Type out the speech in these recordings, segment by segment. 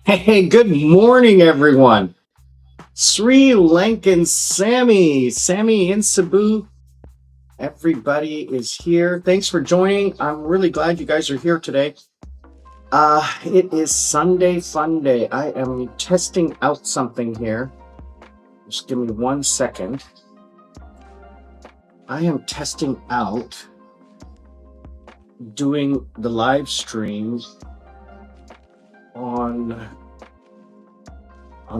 Hey, good morning, everyone. Sri Lankan Sammi in Cebu. Everybody is here. Thanks for joining. I'm really glad you guys are here today. It is Sunday Fun Day. I am testing out something here. Just give me 1 second. I am testing out doing the live stream on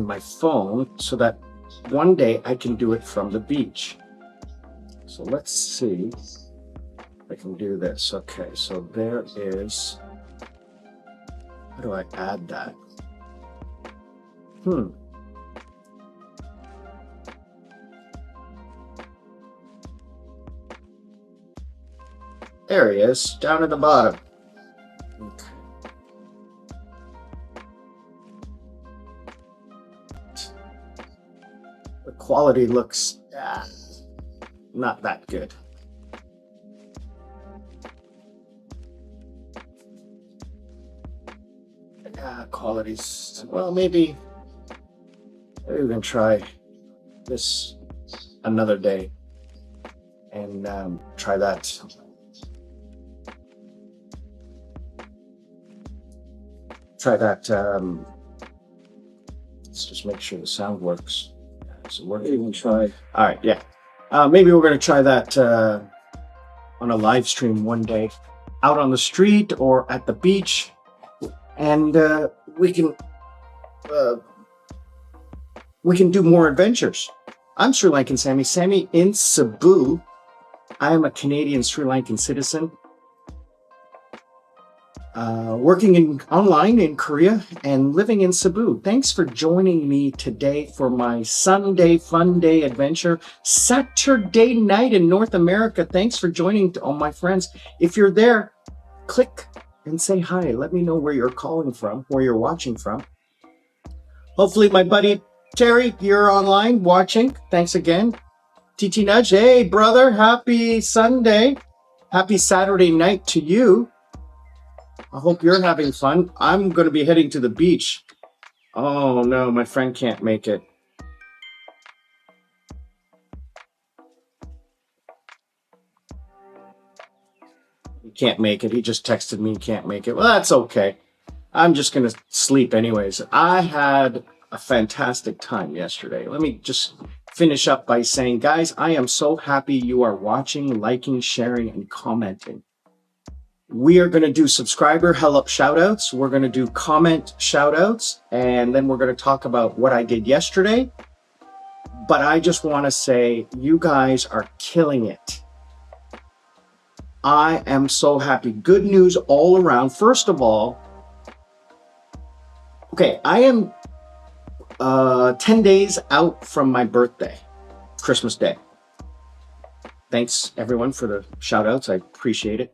my phone so that one day I can do it from the beach. So let's see if I can do this. Okay, so there is, how do I add that? There he is, down at the bottom. Okay. The quality looks not that good. Quality's, well, maybe we can try this another day and try that. Let's just make sure the sound works. So we're going to try. All right, yeah. Maybe we're going to try that on a live stream one day, out on the street or at the beach, and we can do more adventures. I'm Sri Lankan Sammi in Cebu. I am a Canadian Sri Lankan citizen, working online in Korea and living in Cebu. Thanks for joining me today for my Sunday Fun Day adventure. Saturday night in North America. Thanks for joining, all my friends. If you're there, click and say hi. Let me know where you're calling from, where you're watching from. Hopefully my buddy Terry, you're online watching. Thanks again. TT Nudge, hey brother, happy Sunday. Happy Saturday night to you. I hope you're having fun. I'm going to be heading to the beach. Oh no, my friend can't make it. He can't make it. He just texted me he can't make it. Well, that's okay. I'm just going to sleep anyways. I had a fantastic time yesterday. Let me just finish up by saying, guys, I am so happy you are watching, liking, sharing, and commenting. We are going to do subscriber help shoutouts. We're going to do comment shoutouts, and then we're going to talk about what I did yesterday. But I just want to say you guys are killing it. I am so happy. Good news all around. First of all, okay, I am 10 days out from my birthday, Christmas Day. Thanks everyone for the shout outs. I appreciate it.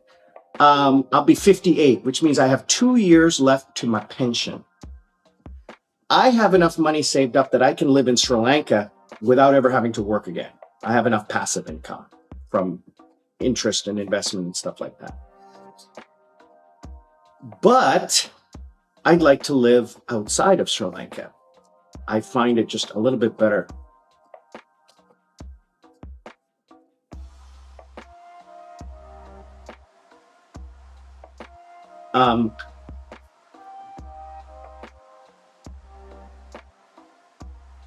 I'll be 58, which means I have 2 years left to my pension. I have enough money saved up that I can live in Sri Lanka without ever having to work again. I have enough passive income from interest and investment and stuff like that. But I'd like to live outside of Sri Lanka. I find it just a little bit better. Um,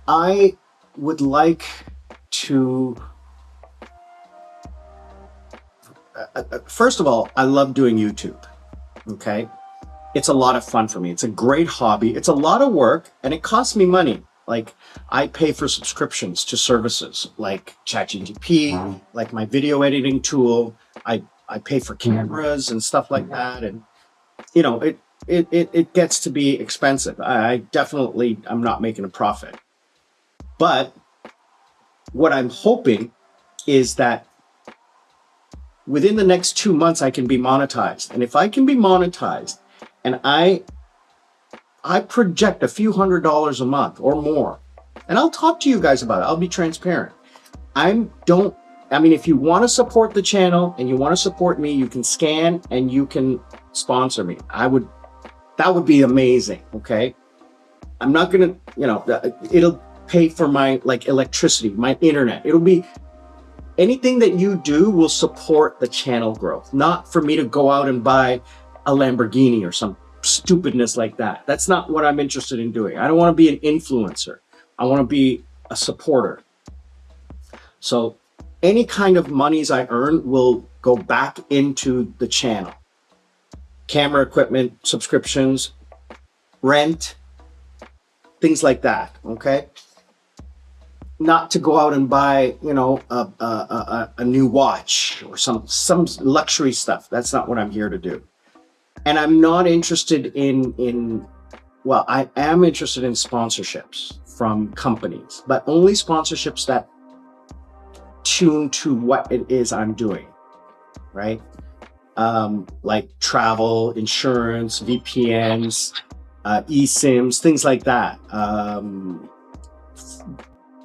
I would like to, first of all, I love doing YouTube. Okay. It's a lot of fun for me. It's a great hobby. It's a lot of work and it costs me money. Like I pay for subscriptions to services like ChatGPT, like my video editing tool. I pay for cameras and stuff like that. And you know, it gets to be expensive. I'm not making a profit. But what I'm hoping is that within the next 2 months, I can be monetized. And if I can be monetized and I project a few $100s a month or more, and I'll talk to you guys about it. I'll be transparent. If you want to support the channel and you want to support me, you can scan and you can sponsor me. That would be amazing. Okay. I'm not going to, it'll pay for my electricity, my internet. It'll be anything that you do will support the channel growth, not for me to go out and buy a Lamborghini or some stupidness like that. That's not what I'm interested in doing. I don't want to be an influencer. I want to be a supporter. So any kind of monies I earn will go back into the channel. Camera equipment, subscriptions, rent, things like that. Okay. Not to go out and buy, a new watch or some luxury stuff. That's not what I'm here to do. And I'm not interested I am interested in sponsorships from companies, but only sponsorships that tune to what it is I'm doing, right? Like travel, insurance, VPNs, eSIMs, things like that.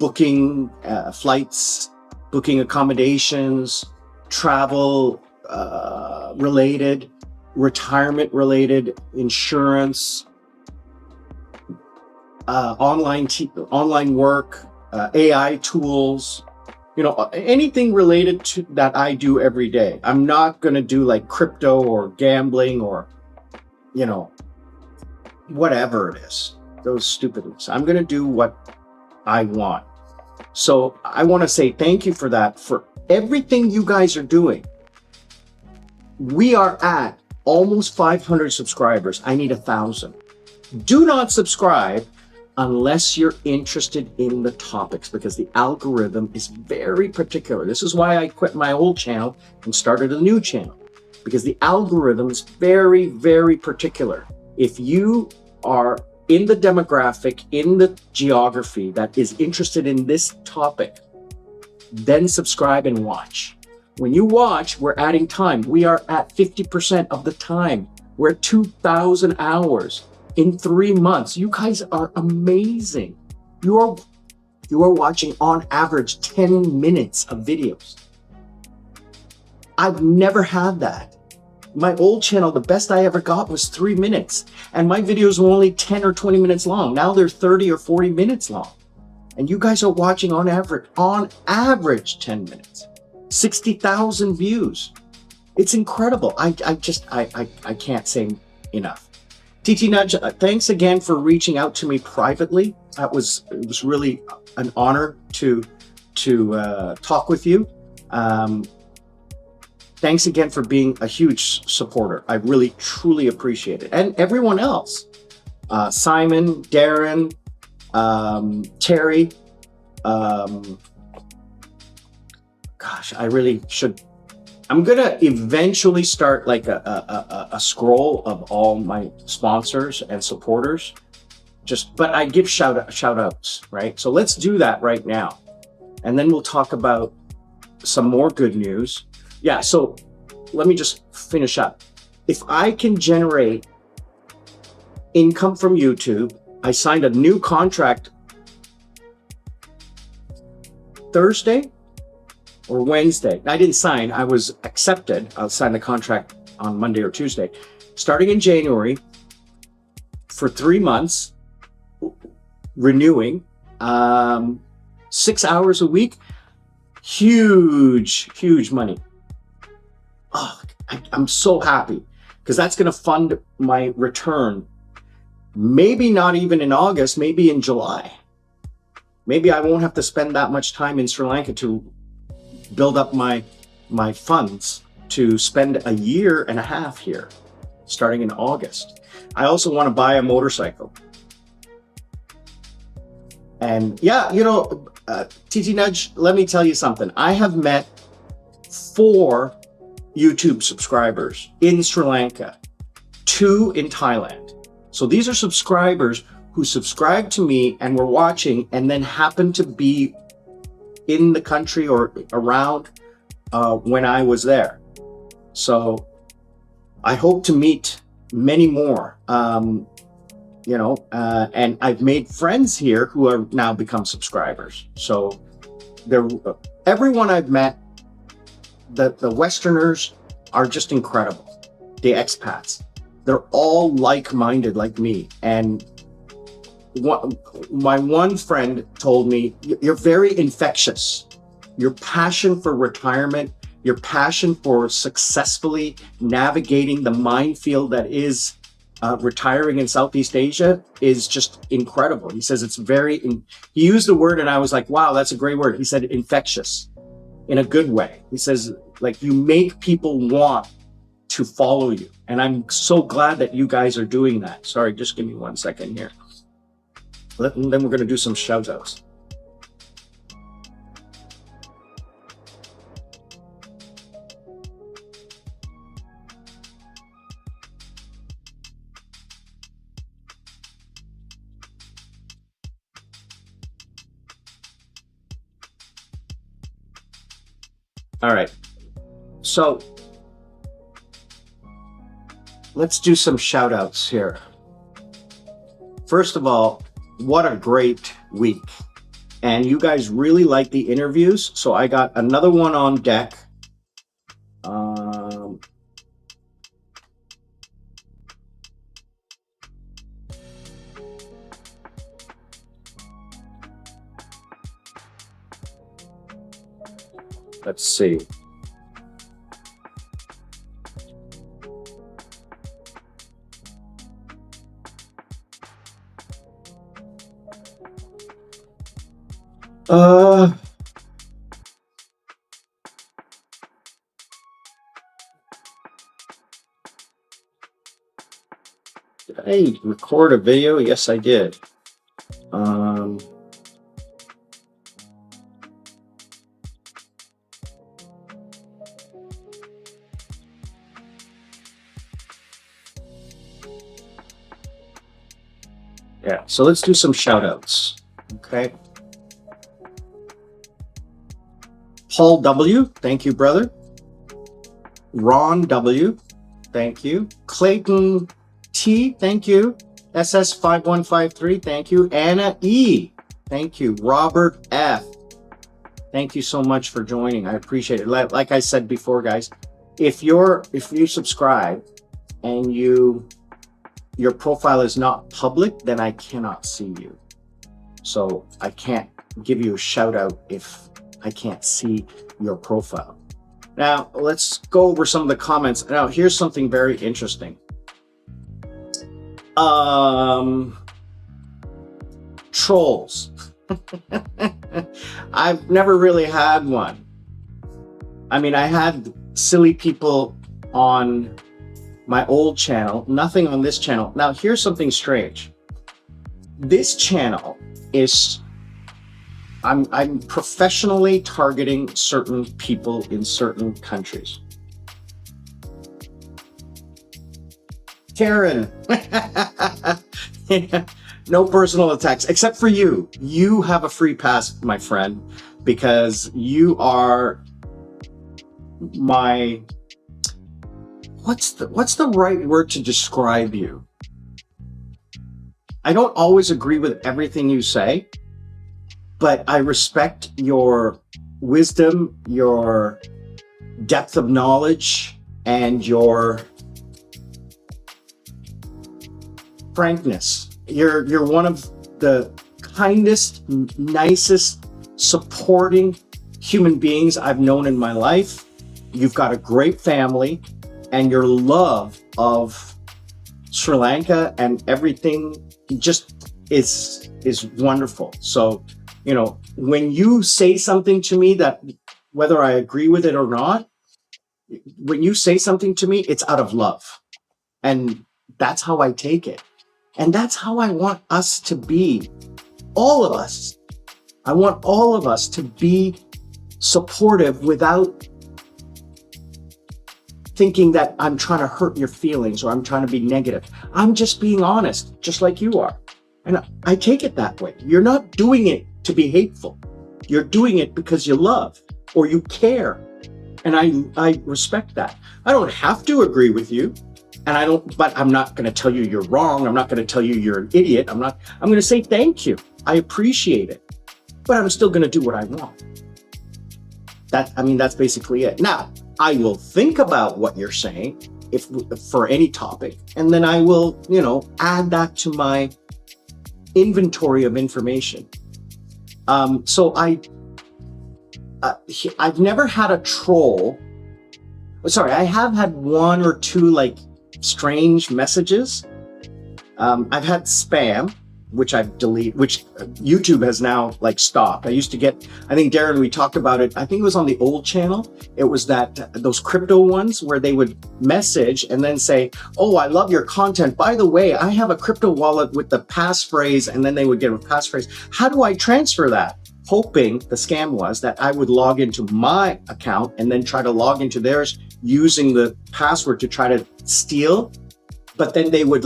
Booking flights, booking accommodations, travel related, retirement related, insurance, online work, AI tools, anything related to that I do every day. I'm not going to do like crypto or gambling or, whatever it is, those stupid ones. I'm going to do what I want. So I want to say thank you for that, for everything you guys are doing. We are at almost 500 subscribers. I need 1,000. Do not subscribe unless you're interested in the topics, because the algorithm is very particular. This is why I quit my old channel and started a new channel, because the algorithm is very, very particular. If you are in the demographic, in the geography that is interested in this topic, then subscribe and watch. When you watch, we're adding time. We are at 50% of the time. We're at 2,000 hours in 3 months. You guys are amazing. You are watching on average 10 minutes of videos. I've never had that. My old channel, the best I ever got was 3 minutes. And my videos were only 10 or 20 minutes long. Now they're 30 or 40 minutes long. And you guys are watching on average 10 minutes. 60,000 views. It's incredible. I can't say enough. TT Nudge, thanks again for reaching out to me privately. It was really an honor to talk with you. Thanks again for being a huge supporter. I really, truly appreciate it. And everyone else, Simon, Darren, Terry, gosh, I really should. I'm gonna eventually start like a scroll of all my sponsors and supporters. But I give shout outs, right? So let's do that right now, and then we'll talk about some more good news. Yeah, so let me just finish up. If I can generate income from YouTube, I signed a new contract Thursday or Wednesday. I didn't sign, I was accepted. I'll sign the contract on Monday or Tuesday. Starting in January for 3 months, renewing, 6 hours a week, huge money. Oh, I'm so happy because that's going to fund my return. Maybe not even in August, maybe in July. Maybe I won't have to spend that much time in Sri Lanka to build up my funds to spend a year and a half here, starting in August. I also want to buy a motorcycle. And yeah, you know, TT Nudge, let me tell you something. I have met 4 YouTube subscribers in Sri Lanka, 2 in Thailand. So these are subscribers who subscribed to me and were watching and then happened to be in the country or around when I was there. So I hope to meet many more, you know, and I've made friends here who are now become subscribers. So everyone I've met, the Westerners are just incredible. The expats, they're all like-minded like me. And my one friend told me, you're very infectious. Your passion for retirement, your passion for successfully navigating the minefield that is retiring in Southeast Asia is just incredible. He says it's he used the word and I was like, wow, that's a great word. He said infectious in a good way. He says, like, you make people want to follow you. And I'm so glad that you guys are doing that. Sorry, just give me 1 second here. Then we're going to do some shout outs. All right. So let's do some shout outs here. First of all, what a great week. And you guys really like the interviews. So I got another one on deck. Let's see. Did I record a video? Yes, I did. Yeah, so let's do some shout outs. Okay. Paul W, thank you, brother. Ron W, thank you. Clayton T, thank you. SS5153, thank you. Anna E, thank you. Robert F, thank you so much for joining. I appreciate it. Like I said before, guys, if you subscribe and your profile is not public, then I cannot see you. So I can't give you a shout out if I can't see your profile. Now, let's go over some of the comments. Now, here's something very interesting. Trolls. I've never really had one. I mean, I had silly people on my old channel, nothing on this channel. Now, here's something strange. This channel is, I'm professionally targeting certain people in certain countries. Karen, no personal attacks, except for you. You have a free pass, my friend, because you are my, what's the right word to describe you? I don't always agree with everything you say, but I respect your wisdom, your depth of knowledge, and your frankness. You're one of the kindest, nicest, supporting human beings I've known in my life. You've got a great family, and your love of Sri Lanka and everything just is wonderful. So, you know, when you say something to me that, whether I agree with it or not, when you say something to me, it's out of love. And that's how I take it. And that's how I want us to be. All of us. I want all of us to be supportive without thinking that I'm trying to hurt your feelings or I'm trying to be negative. I'm just being honest, just like you are. And I take it that way. You're not doing it to be hateful. You're doing it because you love or you care. And I respect that. I don't have to agree with you. But I'm not going to tell you you're wrong. I'm not going to tell you you're an idiot. I'm going to say thank you. I appreciate it. But I'm still going to do what I want. That's basically it. Now, I will think about what you're saying if for any topic, and then I will, add that to my inventory of information. So I've never had a troll. Sorry, I have had one or two strange messages. I've had spam, which I've deleted, which YouTube has now stopped. I used to get, I think Darren, we talked about it. I think it was on the old channel. It was those crypto ones where they would message and then say, "Oh, I love your content. By the way, I have a crypto wallet with the passphrase," and then they would get a passphrase. How do I transfer that? Hoping, the scam was that I would log into my account and then try to log into theirs using the password to try to steal. But then they would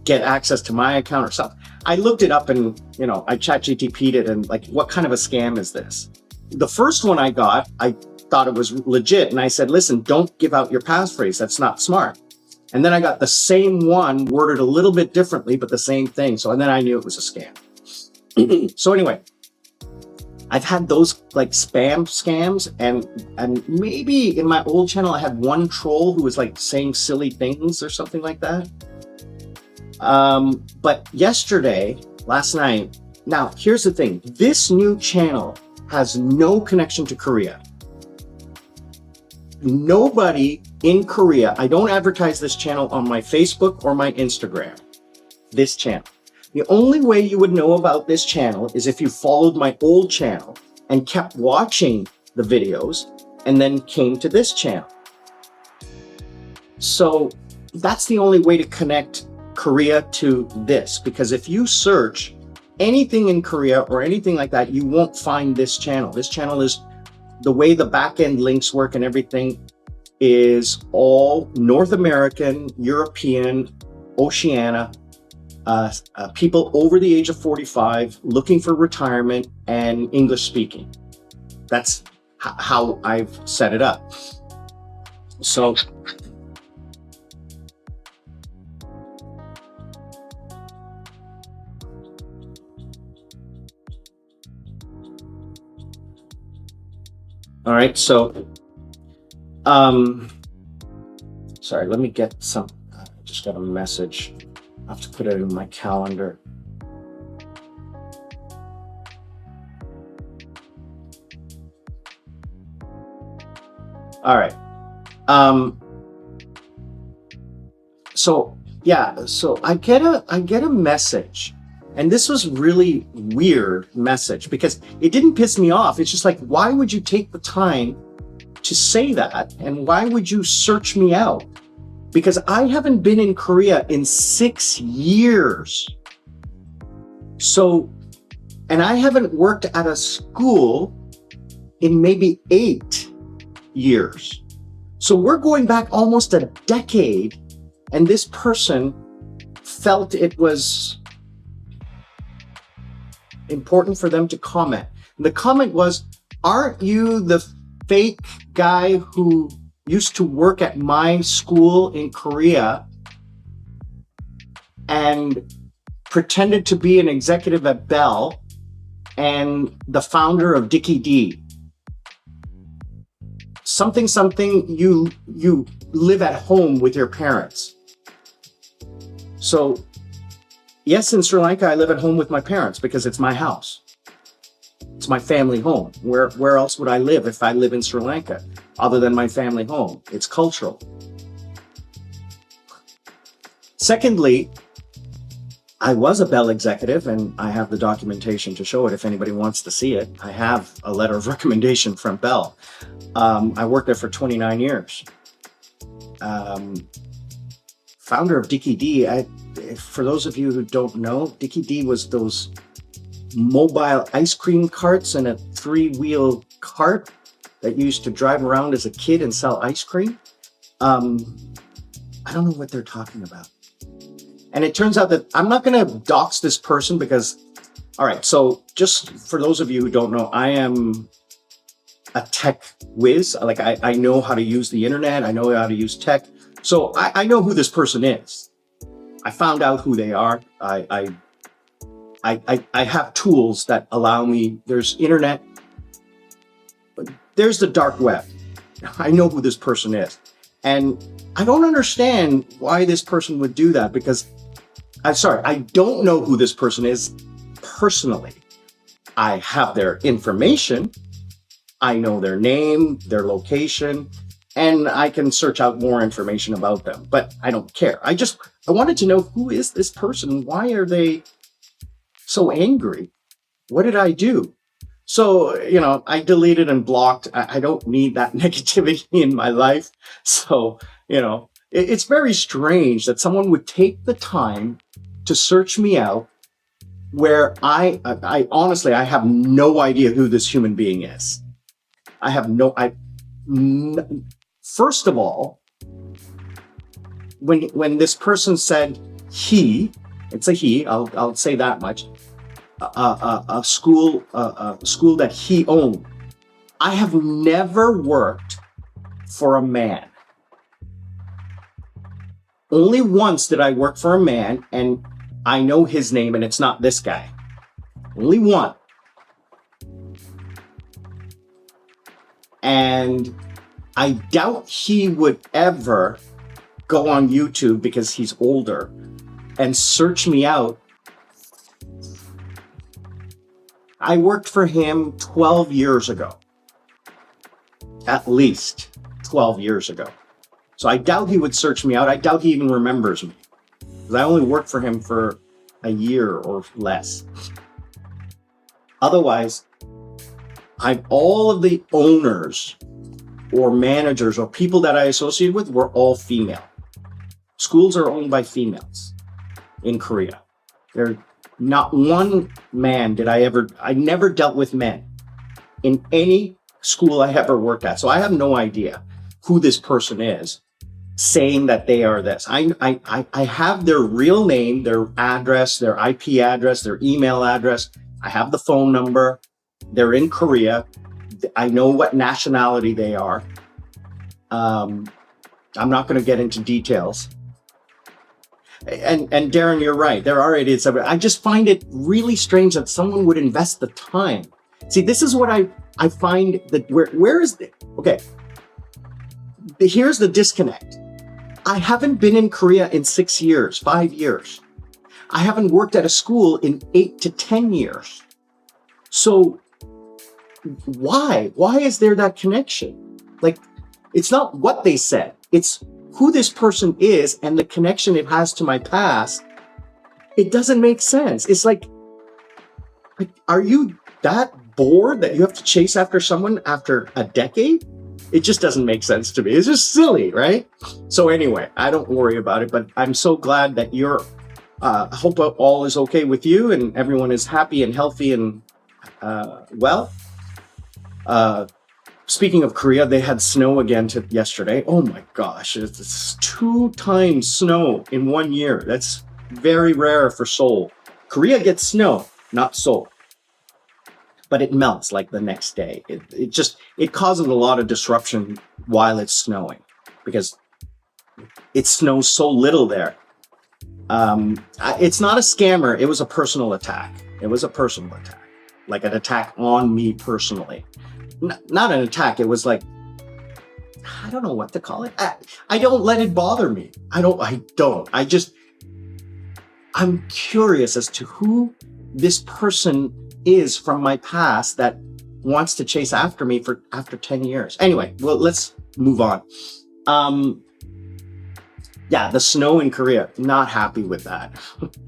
get access to my account or something. I looked it up and, I ChatGPT'd it and what kind of a scam is this? The first one I got, I thought it was legit. And I said, listen, don't give out your passphrase. That's not smart. And then I got the same one worded a little bit differently, but the same thing. And then I knew it was a scam. So anyway, I've had those spam scams and maybe in my old channel, I had one troll who was saying silly things or something like that. But last night, now here's the thing. This new channel has no connection to Korea. Nobody in Korea, I don't advertise this channel on my Facebook or my Instagram, this channel. The only way you would know about this channel is if you followed my old channel and kept watching the videos and then came to this channel. So that's the only way to connect Korea to this, because if you search anything in Korea or anything like that, you won't find this channel. This channel is, the way the back-end links work and everything is all North American, European, Oceania, people over the age of 45 looking for retirement and English speaking. That's how I've set it up. So all right, so sorry, let me get some, I just got a message. I have to put it in my calendar. All right. So I get a message, and this was really weird message because it didn't piss me off. It's just why would you take the time to say that? And why would you search me out? Because I haven't been in Korea in 6 years. So, and I haven't worked at a school in maybe 8 years. So we're going back almost a decade, and this person felt it was important for them to comment. And the comment was, "Aren't you the fake guy who used to work at my school in Korea and pretended to be an executive at Bell and the founder of Dickie D? Something, you live at home with your parents." So yes, in Sri Lanka, I live at home with my parents because it's my house. It's my family home. Where else would I live if I live in Sri Lanka other than my family home? It's cultural. Secondly, I was a Bell executive, and I have the documentation to show it if anybody wants to see it. I have a letter of recommendation from Bell. I worked there for 29 years. Founder of Dickie D. For those of you who don't know, Dickie D was those mobile ice cream carts and a 3-wheel cart that you used to drive around as a kid and sell ice cream. I don't know what they're talking about. And it turns out that I'm not going to dox this person because, all right, so just for those of you who don't know, I am a tech whiz. Like I know how to use the internet. I know how to use tech. So I know who this person is. I found out who they are. I have tools that allow me. There's internet. There's the dark web. I know who this person is. And I don't understand why this person would do that because I don't know who this person is personally. I have their information. I know their name, their location, and I can search out more information about them, but I don't care. I wanted to know, who is this person? Why are they so angry? What did I do? So, I deleted and blocked. I don't need that negativity in my life. So, it's very strange that someone would take the time to search me out where I honestly, I have no idea who this human being is. First of all, when this person said it's a he, I'll say that much, a school that he owned. I have never worked for a man. Only once did I work for a man, and I know his name, and it's not this guy. Only one. And I doubt he would ever go on YouTube because he's older and search me out. I worked for him 12 years ago. At least 12 years ago. So I doubt he would search me out. I doubt he even remembers me. Because I only worked for him for a year or less. Otherwise, all of the owners or managers or people that I associate with were all female. Schools are owned by females in Korea. There, not one man did I never dealt with men in any school I ever worked at. So I have no idea who this person is saying that they are this. I have their real name, their address, their IP address, their email address. I have the phone number. They're in Korea. I know what nationality they are. I'm not going to get into details. And Darren, you're right. There are idiots. I just find it really strange that someone would invest the time. See, this is what I find that where is the, okay. Here's the disconnect. I haven't been in Korea in 6 years, 5 years. I haven't worked at a school in 8 to 10 years. So why is there that connection? Like, it's not what they said. It's who this person is and the connection it has to my past. It doesn't make sense. It's like, are you that bored that you have to chase after someone after a decade? It just doesn't make sense to me. It's just silly, right? So anyway, I don't worry about it, but I'm so glad that I hope all is okay with you and everyone is happy and healthy and well. Speaking of Korea, they had snow again yesterday. Oh my gosh, it's 2 times snow in 1 year. That's very rare for Seoul. Korea gets snow, not Seoul. But it melts like the next day. It causes a lot of disruption while it's snowing because it snows so little there. It's not a scammer. It was a personal attack. It was a personal attack, like an attack on me personally. Not an attack. It was like, I don't know what to call it. I don't let it bother me. I'm curious as to who this person is from my past that wants to chase after me after 10 years. Anyway, well, let's move on. Yeah, the snow in Korea, not happy with that.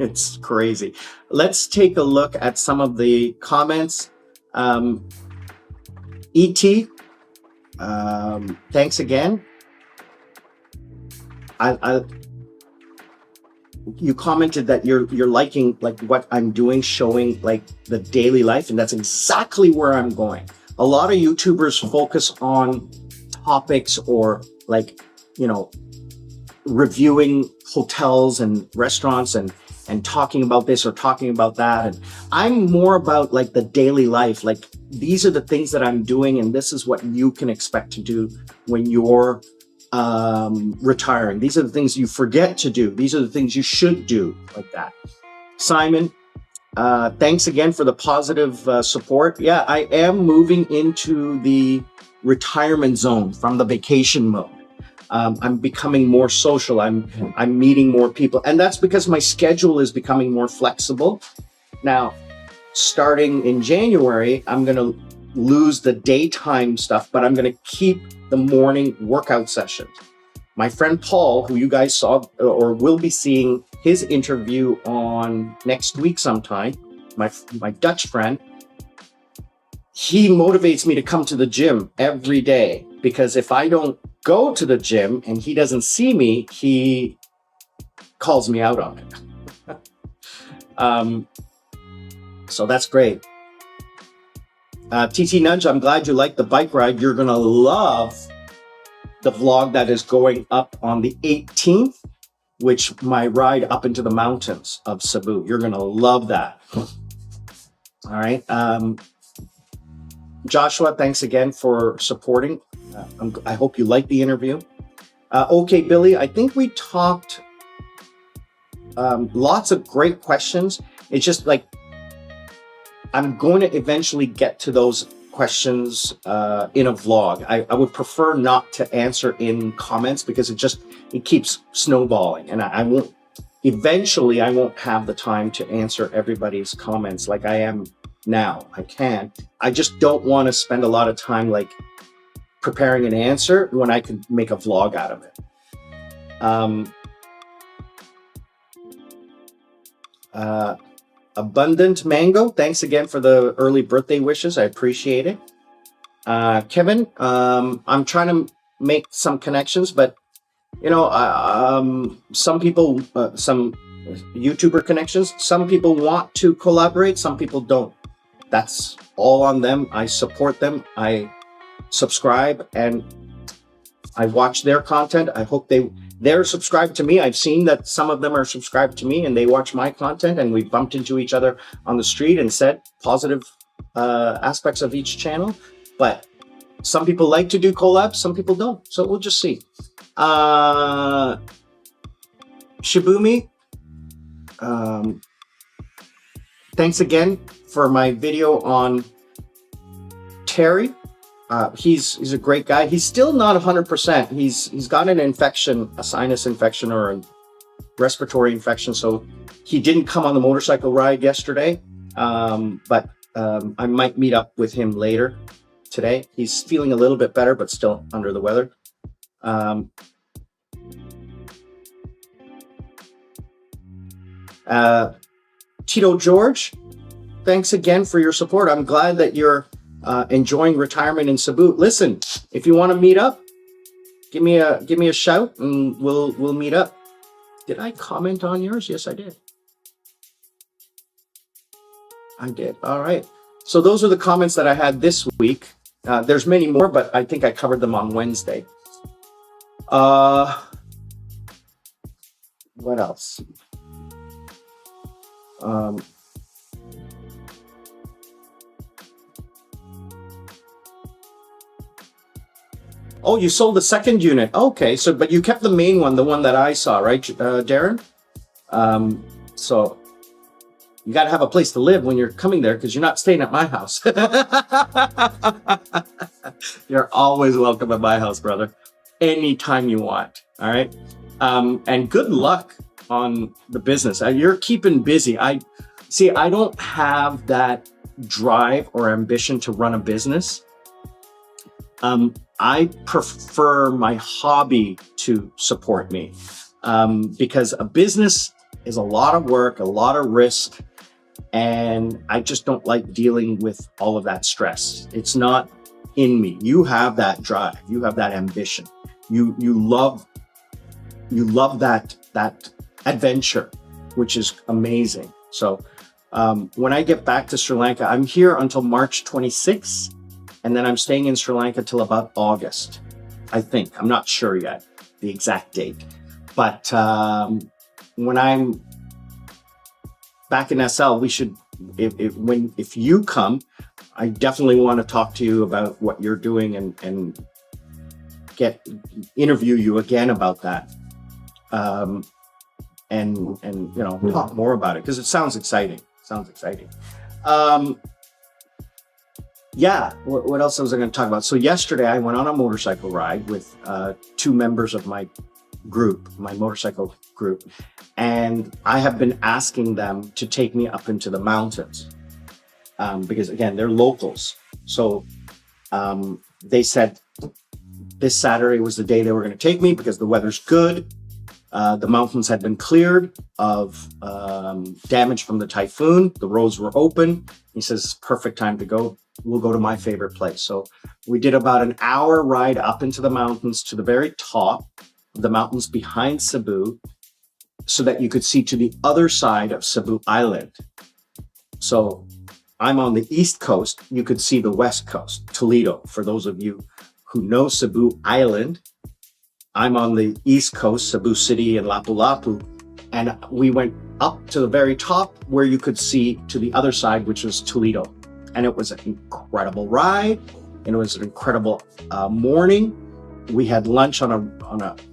It's crazy. Let's take a look at some of the comments. ET, thanks again. You commented that you're liking like what I'm doing, showing like the daily life, and that's exactly where I'm going. A lot of YouTubers focus on topics or like, reviewing hotels and restaurants and talking about this or talking about that. And I'm more about like the daily life. Like these are the things that I'm doing, and this is what you can expect to do when you're retiring. These are the things you forget to do. These are the things you should do, like that. Simon, thanks again for the positive support. Yeah, I am moving into the retirement zone from the vacation mode. I'm becoming more social. I'm meeting more people, and that's because my schedule is becoming more flexible. Now, starting in January, I'm going to lose the daytime stuff, but I'm going to keep the morning workout sessions. My friend Paul, who you guys saw or will be seeing his interview on next week sometime, my Dutch friend, he motivates me to come to the gym every day, because if I don't go to the gym and he doesn't see me, he calls me out on it. So that's great. TT Nudge, I'm glad you liked the bike ride. You're going to love the vlog that is going up on the 18th, which my ride up into the mountains of Cebu. You're going to love that. All right. Joshua, thanks again for supporting. I hope you liked the interview. Okay, Billy, I think we talked lots of great questions. It's just like, I'm going to eventually get to those questions in a vlog. I would prefer not to answer in comments, because it keeps snowballing, and I won't have the time to answer everybody's comments like I am now. I can. I just don't want to spend a lot of time like preparing an answer when I could make a vlog out of it. Abundant Mango, thanks again for the early birthday wishes. I appreciate it. Kevin, I'm trying to make some connections, but some people, some YouTuber connections, some people want to collaborate, some people don't. That's all on them. I support them. I subscribe and I watch their content. I hope they're subscribed to me. I've seen that some of them are subscribed to me and they watch my content, and we bumped into each other on the street and said positive aspects of each channel. But some people like to do collabs, some people don't. So we'll just see. Shibumi, thanks again for my video on Terry. He's a great guy. He's still not 100%. He's got an infection, a sinus infection or a respiratory infection. So he didn't come on the motorcycle ride yesterday. But I might meet up with him later today. He's feeling a little bit better, but still under the weather. Tito George, thanks again for your support. I'm glad that you're enjoying retirement in Cebu. Listen, if you want to meet up, give me a shout and we'll meet up. Did I comment on yours? Yes, I did. I did. All right. So those are the comments that I had this week. There's many more, but I think I covered them on Wednesday. What else? Oh, you sold the second unit. Okay, so but you kept the main one, the one that I saw, right, Darren? So you got to have a place to live when you're coming there, because you're not staying at my house. You're always welcome at my house, brother. Anytime you want. All right. And good luck on the business. You're keeping busy. I don't have that drive or ambition to run a business. I prefer my hobby to support me. because a business is a lot of work, a lot of risk, and I just don't like dealing with all of that stress. It's not in me. You have that drive, you have that ambition, you love that adventure, which is amazing. So when I get back to Sri Lanka, I'm here until March 26th, and then I'm staying in Sri Lanka till about August, I think. I'm not sure yet the exact date, but when I'm back in SL, we should, if you come, I definitely want to talk to you about what you're doing and interview you again about that. And talk more about it, because it sounds exciting. Yeah, what else was I going to talk about? So yesterday I went on a motorcycle ride with two members of my motorcycle group, and I have been asking them to take me up into the mountains because, again, they're locals. So they said this Saturday was the day they were going to take me because the weather's good. The mountains had been cleared of damage from the typhoon. The roads were open. He says it's perfect time to go. We'll go to my favorite place. So we did about an hour ride up into the mountains to the very top of the mountains behind Cebu, so that you could see to the other side of Cebu Island. So I'm on the east coast. You could see the west coast, Toledo. For those of you who know Cebu Island, I'm on the east coast, Cebu City and Lapu-Lapu, and we went up to the very top where you could see to the other side, which was Toledo. And it was an incredible ride, and it was an incredible morning. We had lunch on a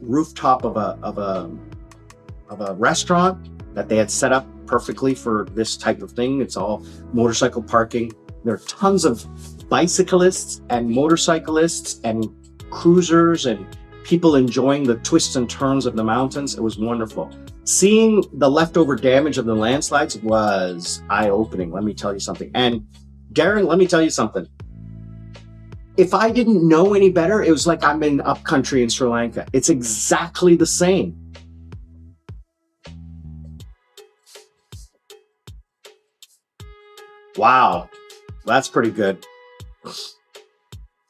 rooftop of a restaurant that they had set up perfectly for this type of thing. It's all motorcycle parking. There are tons of bicyclists and motorcyclists and cruisers and people enjoying the twists and turns of the mountains. It was wonderful. Seeing the leftover damage of the landslides was eye-opening, let me tell you something. And Darren, let me tell you something. If I didn't know any better, it was like I'm in upcountry in Sri Lanka. It's exactly the same. Wow, that's pretty good.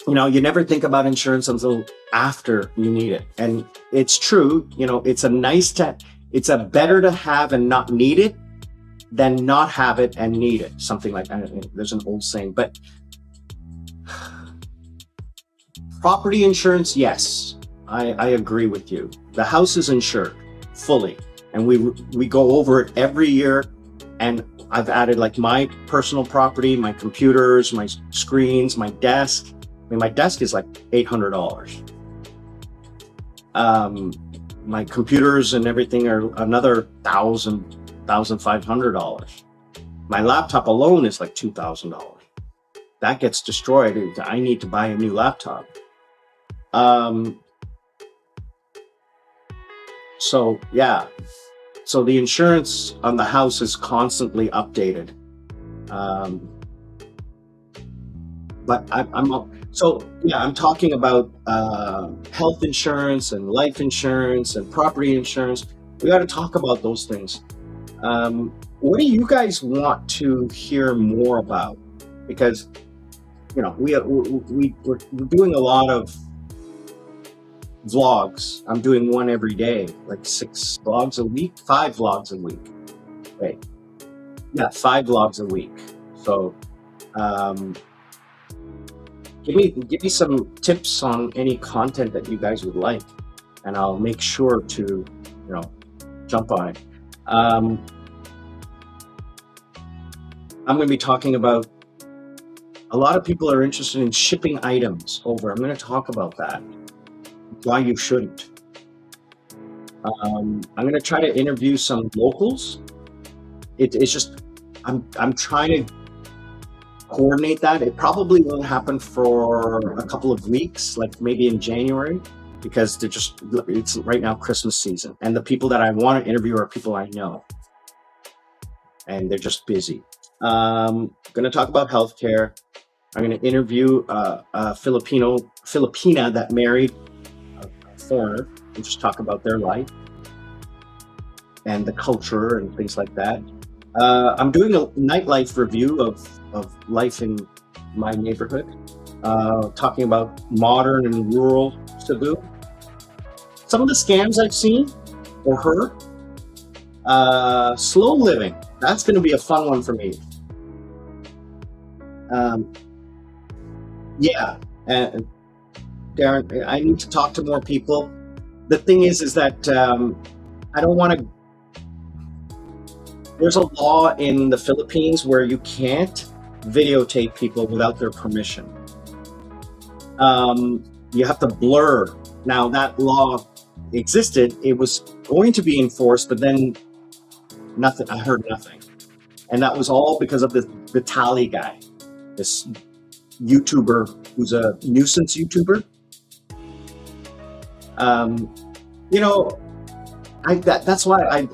You never think about insurance until after you need it. And it's true, it's a better to have and not need it than not have it and need it. Something like that. There's an old saying, but property insurance, yes, I agree with you. The house is insured fully, and we go over it every year. And I've added like my personal property, my computers, my screens, my desk. I mean, my desk is like $800. My computers and everything are another $1,500. My laptop alone is like $2,000. That gets destroyed. I need to buy a new laptop. So yeah. So the insurance on the house is constantly updated. But I'm talking about health insurance and life insurance and property insurance. We got to talk about those things. What do you guys want to hear more about? Because we're doing a lot of vlogs. I'm doing one every day, like 6 vlogs a week, 5 vlogs a week. Wait, yeah, 5 vlogs a week. So give me some tips on any content that you guys would like, and I'll make sure to jump on it. I'm going to be talking about, a lot of people are interested in shipping items over. I'm going to talk about that, why you shouldn't. I'm going to try to interview some locals. It's just I'm trying to coordinate that. It probably won't happen for a couple of weeks, like maybe in January, because it's right now Christmas season, and the people that I want to interview are people I know, and they're just busy. I'm going to talk about healthcare. I'm going to interview a Filipina that married a foreigner and just talk about their life. and the culture and things like that. I'm doing a nightlife review of life in my neighborhood, talking about modern and rural Cebu. Some of the scams I've seen or heard, slow living. That's going to be a fun one for me. Um, yeah, and Darren, I need to talk to more people. The thing is that I don't want to. There's a law in the Philippines where you can't videotape people without their permission. You have to blur. Now that law existed, it was going to be enforced, but then nothing. I heard nothing, and that was all because of the Tally guy, this YouTuber who's a nuisance YouTuber. Um, you know, that's why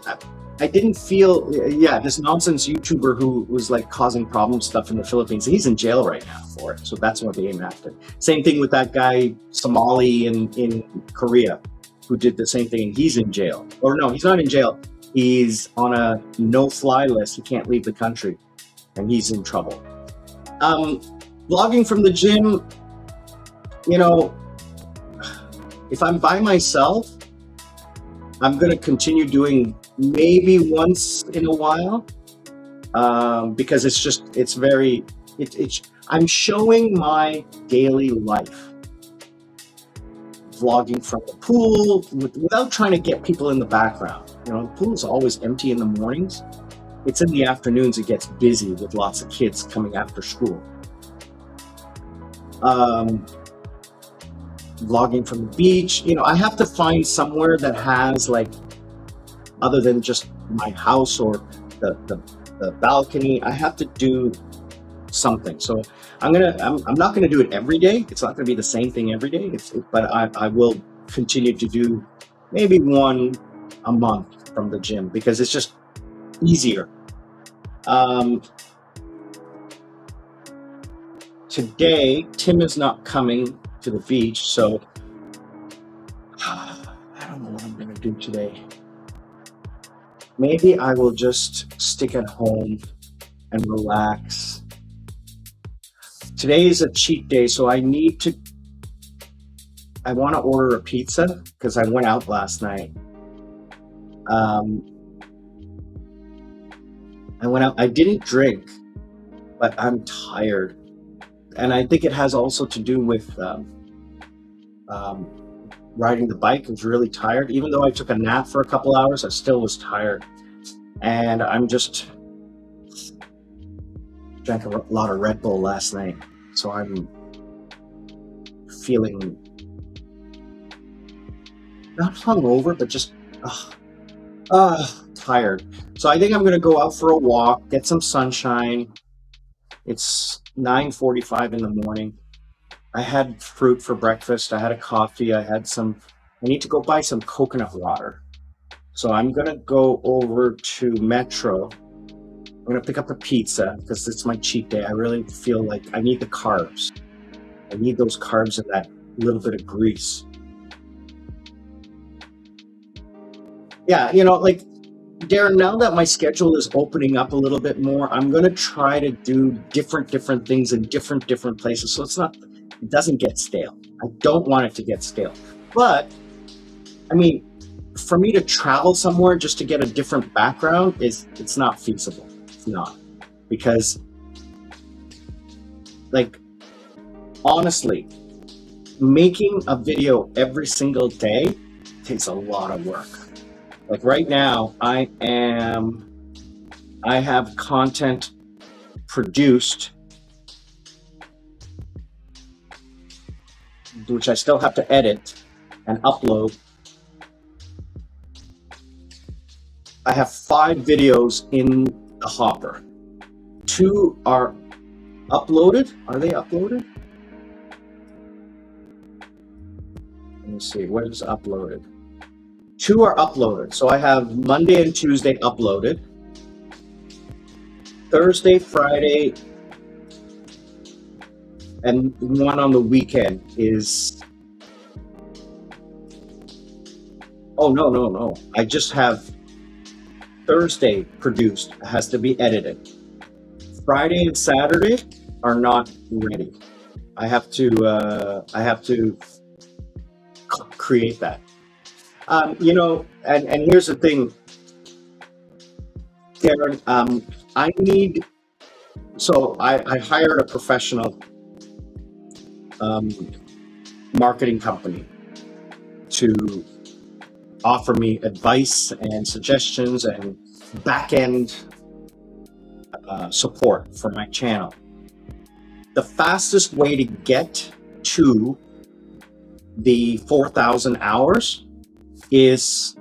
I didn't feel, yeah, this nonsense YouTuber who was like causing problem stuff in the Philippines. He's in jail right now for it, so that's what they aim after. Same thing with that guy Somali in Korea who did the same thing, and he's in jail. Or no, he's not in jail. He's on a no-fly list. He can't leave the country, and he's in trouble. Vlogging from the gym, you know, if I'm by myself, I'm going to continue doing maybe once in a while, because I'm showing my daily life, vlogging from the pool without trying to get people in the background. You know, the pool is always empty in the mornings. It's in the afternoons it gets busy with lots of kids coming after school. Vlogging from the beach, you know, I have to find somewhere that has like, other than just my house or the balcony, I have to do something. So I'm not gonna do it every day. It's not gonna be the same thing every day. But I will continue to do maybe one a month from the gym because it's just easier. Today, Tim is not coming to the beach, so I don't know what I'm gonna do today. Maybe I will just stick at home and relax. Today is a cheat day, so I want to order a pizza because I went out last night. I went out, I didn't drink, but I'm tired. And I think it has also to do with riding the bike. I was really tired. Even though I took a nap for a couple hours, I still was tired. And I'm just drank a lot of Red Bull last night. So I'm feeling not hungover, but just tired. So I think I'm going to go out for a walk, get some sunshine. It's 9:45 in the morning. I had fruit for breakfast. I had a coffee. I need to go buy some coconut water. So I'm going to go over to Metro. I'm going to pick up a pizza because it's my cheat day. I really feel like I need the carbs. I need those carbs and that little bit of grease. Yeah, you know, like, Darren, now that my schedule is opening up a little bit more, I'm going to try to do different things in different places. So it doesn't get stale. I don't want it to get stale. But, I mean, for me to travel somewhere just to get a different background it's not feasible. It's not. Because, like, honestly, making a video every single day takes a lot of work. Like right now, I have content produced, which I still have to edit and upload. I have 5 videos in the hopper. 2 are uploaded. Are they uploaded? Let me see, what is uploaded? 2 are uploaded. So I have Monday and Tuesday uploaded. Thursday, Friday, and one on the weekend is... Oh, no. I just have Thursday produced, it has to be edited. Friday and Saturday are not ready. I have to create that. And here's the thing, Darren. I hired a professional um, marketing company to offer me advice and suggestions and back end support for my channel. The fastest way to get to the 4,000 hours is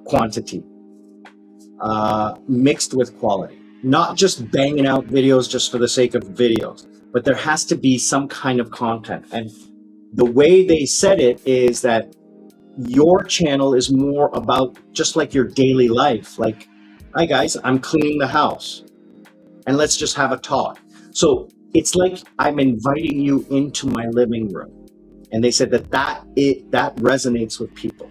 quantity mixed with quality. Not just banging out videos just for the sake of videos, but there has to be some kind of content. And the way they said it is that your channel is more about just like your daily life. Like, hi guys, I'm cleaning the house and let's just have a talk. So it's like I'm inviting you into my living room. And they said that resonates with people.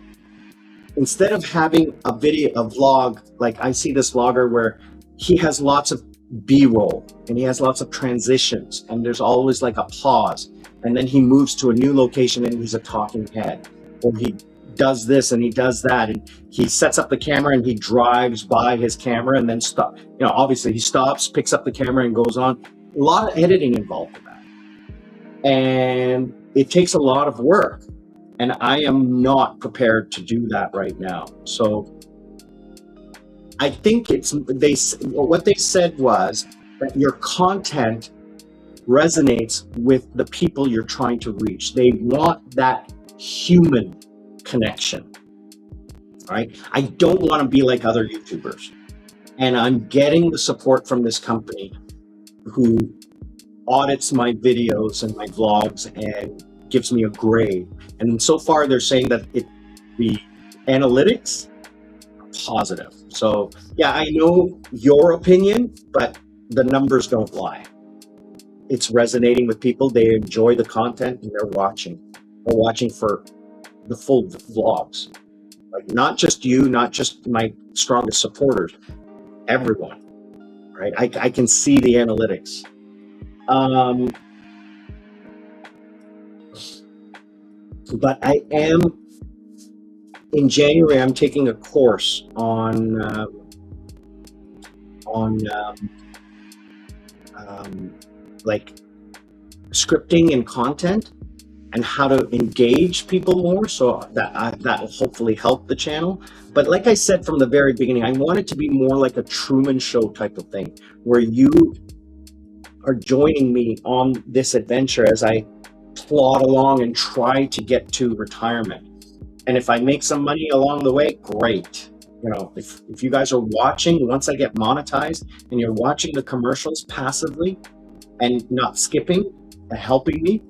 Instead of having a vlog, like I see this vlogger where he has lots of B-roll and he has lots of transitions and there's always like a pause. And then he moves to a new location and he's a talking head. Or he does this and he does that and he sets up the camera and he drives by his camera and then stop. Obviously he stops, picks up the camera and goes on. A lot of editing involved in that. And it takes a lot of work. And I am not prepared to do that right now. So I think what they said was that your content resonates with the people you're trying to reach. They want that human connection, right? I don't want to be like other YouTubers. And I'm getting the support from this company who audits my videos and my vlogs and gives me a grade. And so far they're saying that the analytics are positive. So yeah, I know your opinion, but the numbers don't lie. It's resonating with people. They enjoy the content and they're watching. They're watching for the full vlogs. Like not just you, not just my strongest supporters, everyone, right? I can see the analytics. But I am, in January, I'm taking a course on like scripting and content and how to engage people more, so that will hopefully help the channel. But like I said from the very beginning, I want it to be more like a Truman Show type of thing, where you are joining me on this adventure as I plod along and try to get to retirement. And if I make some money along the way, great. If you guys are watching, once I get monetized and you're watching the commercials passively and not skipping and helping me,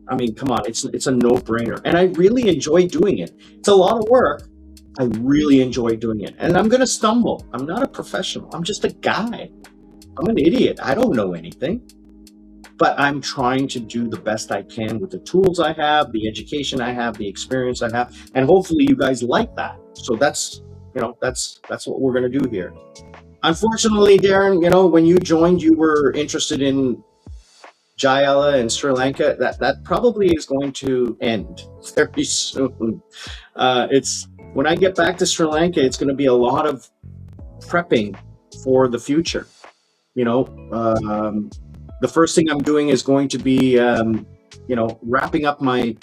I mean, come on, it's a no-brainer. And I really enjoy doing it. It's a lot of work. I really enjoy doing it. And I'm gonna stumble. I'm not a professional. I'm just a guy. I'm an idiot. I don't know anything. But I'm trying to do the best I can with the tools I have, the education I have, the experience I have, and hopefully you guys like that. So that's what we're gonna do here. Unfortunately, Darren, when you joined, you were interested in Jayala and Sri Lanka. That probably is going to end very soon. It's when I get back to Sri Lanka, it's going to be a lot of prepping for the future. The first thing I'm doing is going to be, wrapping up my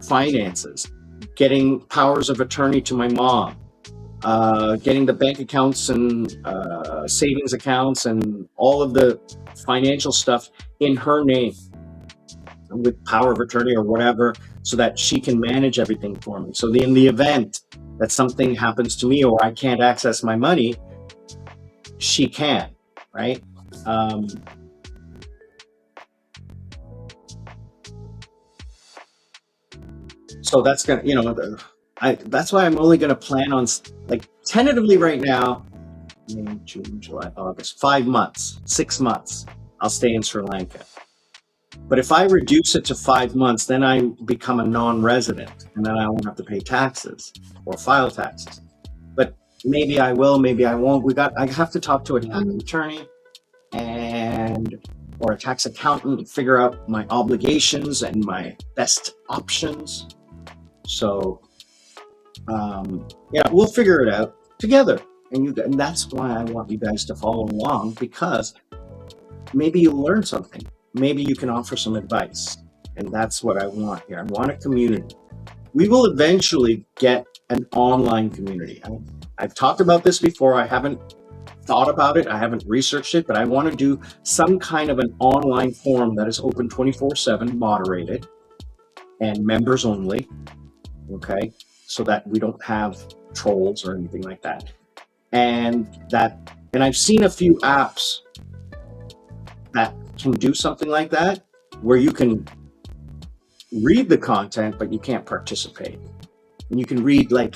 finances, getting powers of attorney to my mom, getting the bank accounts and savings accounts and all of the financial stuff in her name with power of attorney or whatever, so that she can manage everything for me. So in the event that something happens to me or I can't access my money, she can, right? So that's gonna, that's why I'm only gonna plan on, like, tentatively right now, May, June, July, August, 5 months, 6 months, I'll stay in Sri Lanka. But if I reduce it to 5 months, then I become a non-resident and then I won't have to pay taxes or file taxes. But maybe I will, maybe I won't. I have to talk to a tax attorney and or a tax accountant to figure out my obligations and my best options. So yeah, we'll figure it out together. And that's why I want you guys to follow along, because maybe you'll learn something. Maybe you can offer some advice. And that's what I want here. I want a community. We will eventually get an online community. I've talked about this before. I haven't thought about it. I haven't researched it, but I want to do some kind of an online forum that is open 24/7, moderated, and members only. Okay. So that we don't have trolls or anything like that. And I've seen a few apps that can do something like that, where you can read the content, but you can't participate. And you can read like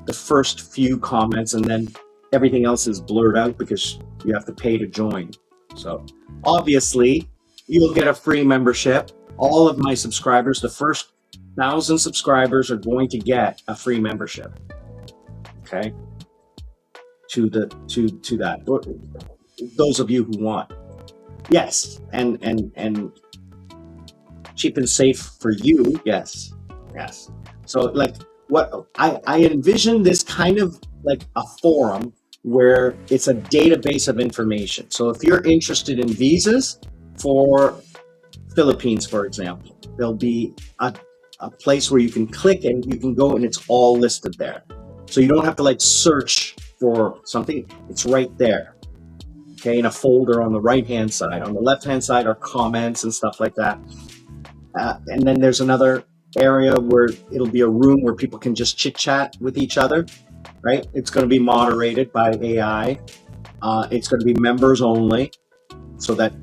the first few comments, and then everything else is blurred out because you have to pay to join. So obviously you will get a free membership. All of my subscribers, the first 1,000 subscribers, are going to get a free membership. Okay. To that. Those of you who want. Yes. And cheap and safe for you. Yes. Yes. So like what I envision this kind of like a forum where it's a database of information. So if you're interested in visas for Philippines, for example, there'll be a place where you can click and you can go and it's all listed there. So you don't have to like search for something. It's right there. Okay. In a folder on the right-hand side. On the left-hand side are comments and stuff like that. And then there's another area where it'll be a room where people can just chit chat with each other, right? It's going to be moderated by AI. It's going to be members only, so that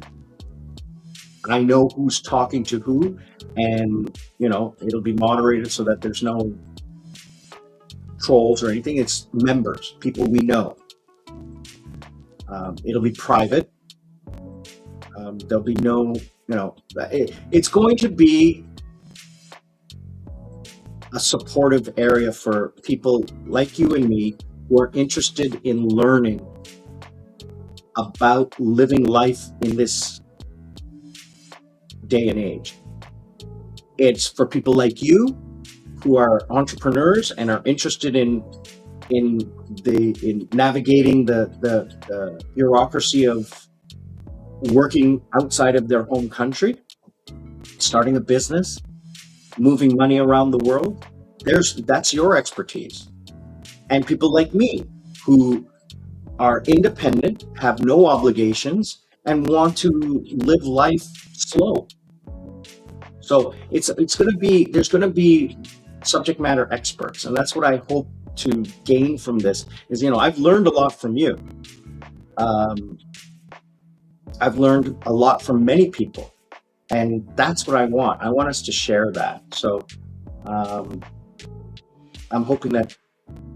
I know who's talking to who, and it'll be moderated so that there's no trolls or anything. It's members, people we know. It'll be private. There'll be no, it's going to be a supportive area for people like you and me who are interested in learning about living life in this day and age. It's for people like you who are entrepreneurs and are interested in navigating the bureaucracy of working outside of their home country, starting a business, moving money around the world. That's your expertise. And people like me who are independent, have no obligations, and want to live life slow. So there's going to be subject matter experts, and that's what I hope to gain from this. Is I've learned a lot from you. I've learned a lot from many people, and that's what I want. I want us to share that. So I'm hoping that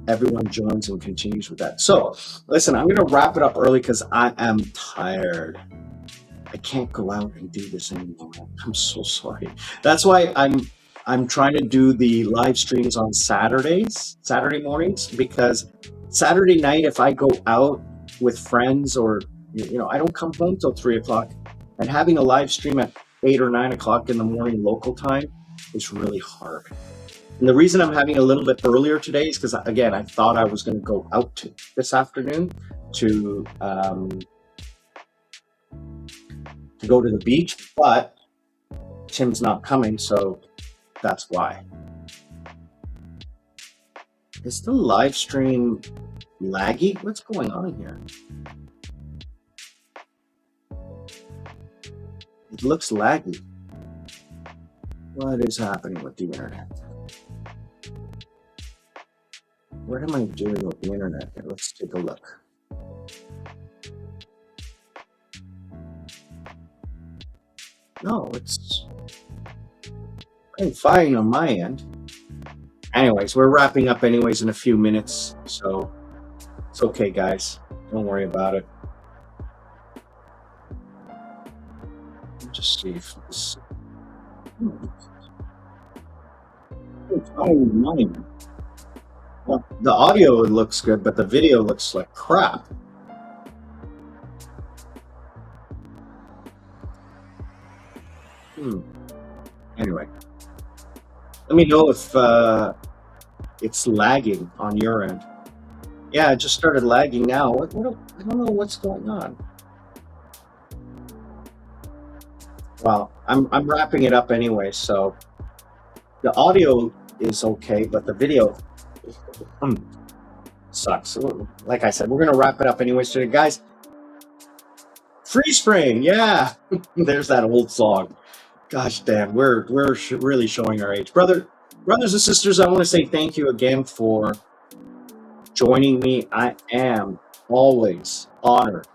everyone joins and continues with that. So listen, I'm going to wrap it up early because I am tired. I can't go out and do this anymore. I'm so sorry. That's why I'm trying to do the live streams on Saturday mornings, because Saturday night, if I go out with friends or, I don't come home till 3:00, and having a live stream at 8 or 9 o'clock in the morning local time is really hard. And the reason I'm having a little bit earlier today is because, again, I thought I was going to go out this afternoon to go to the beach, but Tim's not coming, so that's why. Is the live stream laggy? What's going on here? It looks laggy. What is happening with the internet? What am I doing with the internet here? Let's take a look. No, it's fine on my end. Anyways, we're wrapping up anyways in a few minutes, so it's okay, guys. Don't worry about it. Just see if this. It's fine on my end. Well, the audio looks good, but the video looks like crap. Hmm. Anyway, let me know if it's lagging on your end. Yeah, it just started lagging now. I don't know what's going on. Well, I'm wrapping it up anyway, so the audio is okay, but the video hmm, sucks. Like I said, we're gonna wrap it up anyway. So, guys, freeze frame, yeah. There's that old song. Gosh, damn, we're really showing our age, brothers and sisters. I want to say thank you again for joining me. I am always honored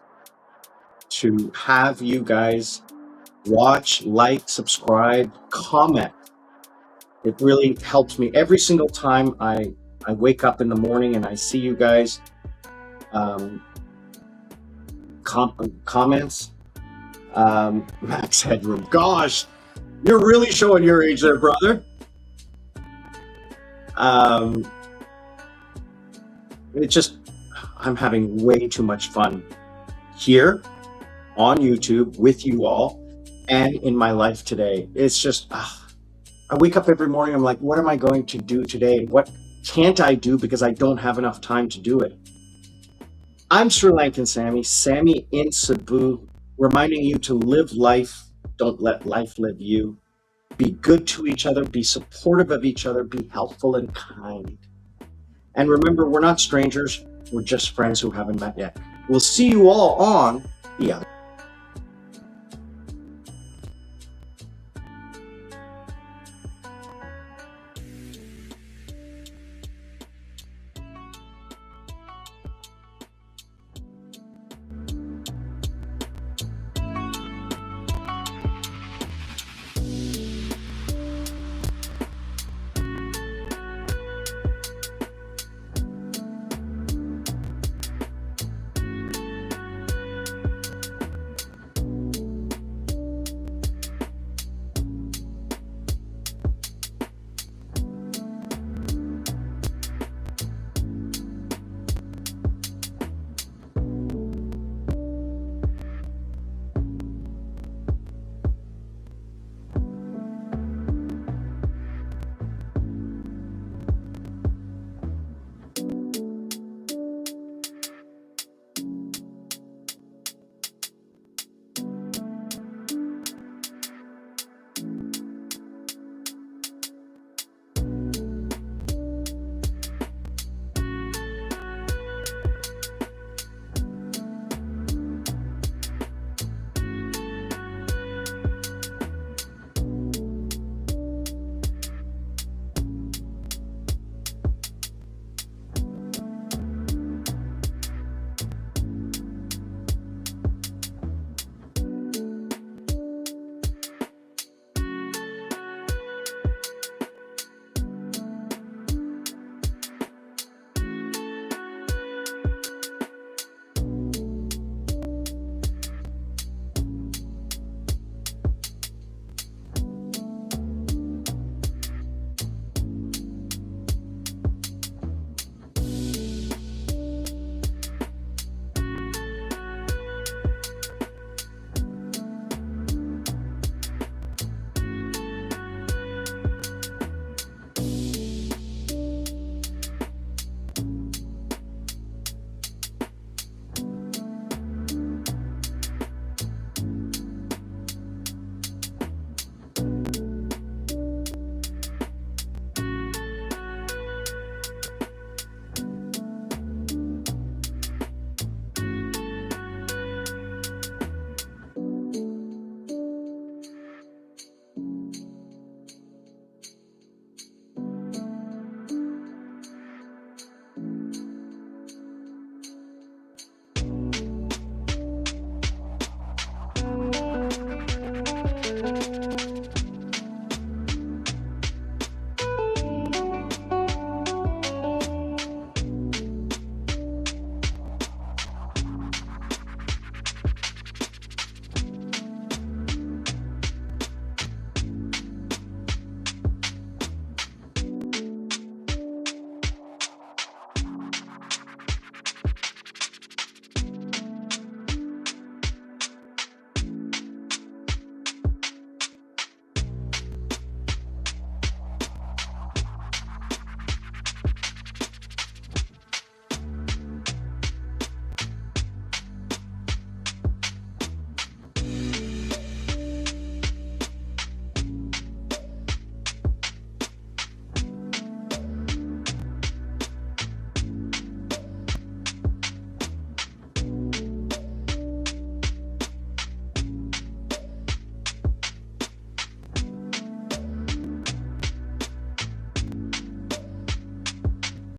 to have you guys watch, like, subscribe, comment. It really helps me every single time I wake up in the morning and I see you guys um, comments. Max Headroom. Gosh, you're really showing your age there, brother. Um, it's just, I'm having way too much fun here on YouTube with you all and in my life today. It's just, I wake up every morning, I'm like, what am I going to do today? What can't I do because I don't have enough time to do it? I'm Sri Lankan Sammi, Sammi in Cebu, reminding you to live life. Don't let life live you. Be good to each other, be supportive of each other, be helpful and kind. And remember, we're not strangers, we're just friends who haven't met yet. We'll see you all on the other